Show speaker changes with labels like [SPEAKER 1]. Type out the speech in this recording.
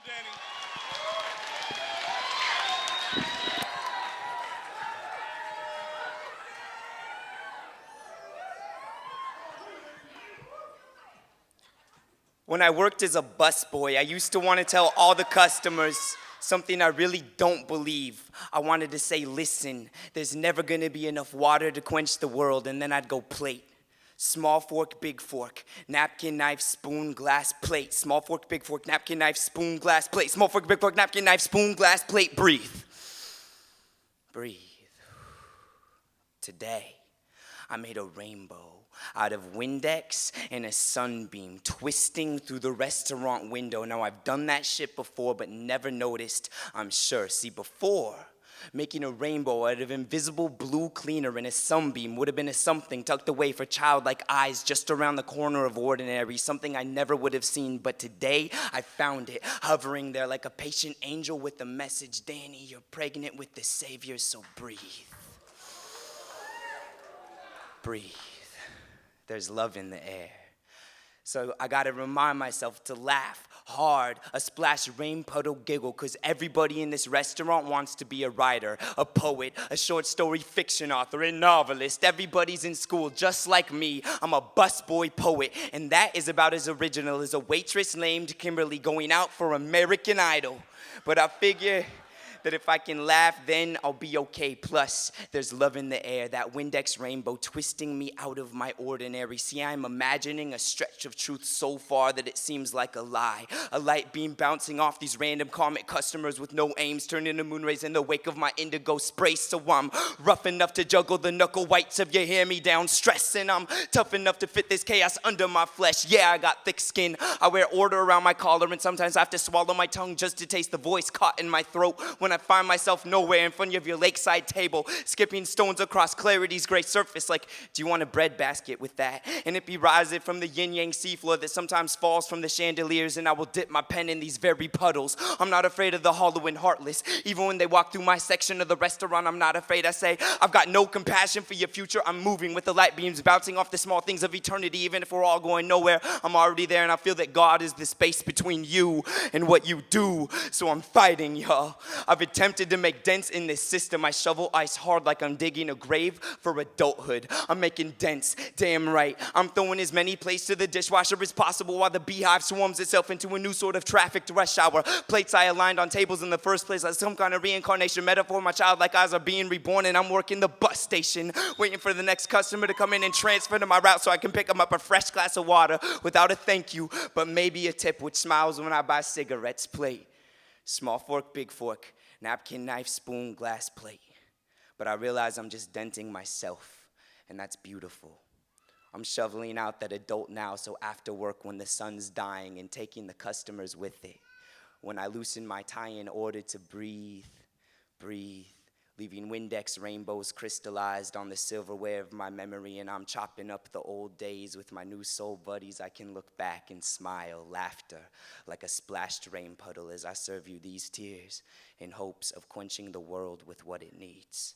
[SPEAKER 1] Danny.
[SPEAKER 2] When I worked as a busboy, I used to want to tell all the customers something I really don't believe. I wanted to say, listen, there's never gonna be enough water to quench the world, and then I'd go plate. Small fork, big fork, napkin, knife, spoon, glass, plate. Small fork, big fork, napkin, knife, spoon, glass, plate. Small fork, big fork, napkin, knife, spoon, glass, plate. Breathe. Breathe. Today, I made a rainbow out of Windex and a sunbeam twisting through the restaurant window. Now, I've done that shit before, but never noticed, I'm sure. See, before, making a rainbow out of invisible blue cleaner and a sunbeam would have been a something tucked away for childlike eyes just around the corner of ordinary, something I never would have seen. But today, I found it, hovering there like a patient angel with a message. Danny, you're pregnant with the Savior, so breathe. Breathe. There's love in the air. So I gotta remind myself to laugh hard, a splash rain puddle giggle, cause everybody in this restaurant wants to be a writer, a poet, a short story fiction author, a novelist. Everybody's in school just like me. I'm a busboy poet, and that is about as original as a waitress named Kimberly going out for American Idol. But I figure that if I can laugh, then I'll be okay. Plus, there's love in the air, that Windex rainbow twisting me out of my ordinary. See, I'm imagining a stretch of truth so far that it seems like a lie. A light beam bouncing off these random comic customers with no aims, turning into moon rays in the wake of my indigo spray. So I'm rough enough to juggle the knuckle whites of your hand-me-down stress, and I'm tough enough to fit this chaos under my flesh. Yeah, I got thick skin. I wear order around my collar, and sometimes I have to swallow my tongue just to taste the voice caught in my throat when I find myself nowhere in front of your lakeside table, skipping stones across clarity's gray surface like, do you want a bread basket with that? And it be rising from the yin-yang seafloor that sometimes falls from the chandeliers, and I will dip my pen in these very puddles. I'm not afraid of the hollow and heartless. Even when they walk through my section of the restaurant, I'm not afraid. I say, I've got no compassion for your future. I'm moving with the light beams bouncing off the small things of eternity. Even if we're all going nowhere, I'm already there, and I feel that God is the space between you and what you do. So I'm fighting, y'all. I've attempted to make dents in this system. I shovel ice hard like I'm digging a grave for adulthood. I'm making dents, damn right. I'm throwing as many plates to the dishwasher as possible while the beehive swarms itself into a new sort of trafficked rush hour. Plates I aligned on tables in the first place like some kind of reincarnation metaphor. My childlike eyes are being reborn, and I'm working the bus station, waiting for the next customer to come in and transfer to my route so I can pick them up a fresh glass of water without a thank you, but maybe a tip which smiles when I buy cigarettes. Plate. Small fork, big fork. Napkin, knife, spoon, glass, plate. But I realize I'm just denting myself, and that's beautiful. I'm shoveling out that adult now, so after work when the sun's dying and taking the customers with it. When I loosen my tie in order to breathe, breathe, leaving Windex rainbows crystallized on the silverware of my memory, and I'm chopping up the old days with my new soul buddies. I can look back and smile, laughter, like a splashed rain puddle as I serve you these tears in hopes of quenching the world with what it needs.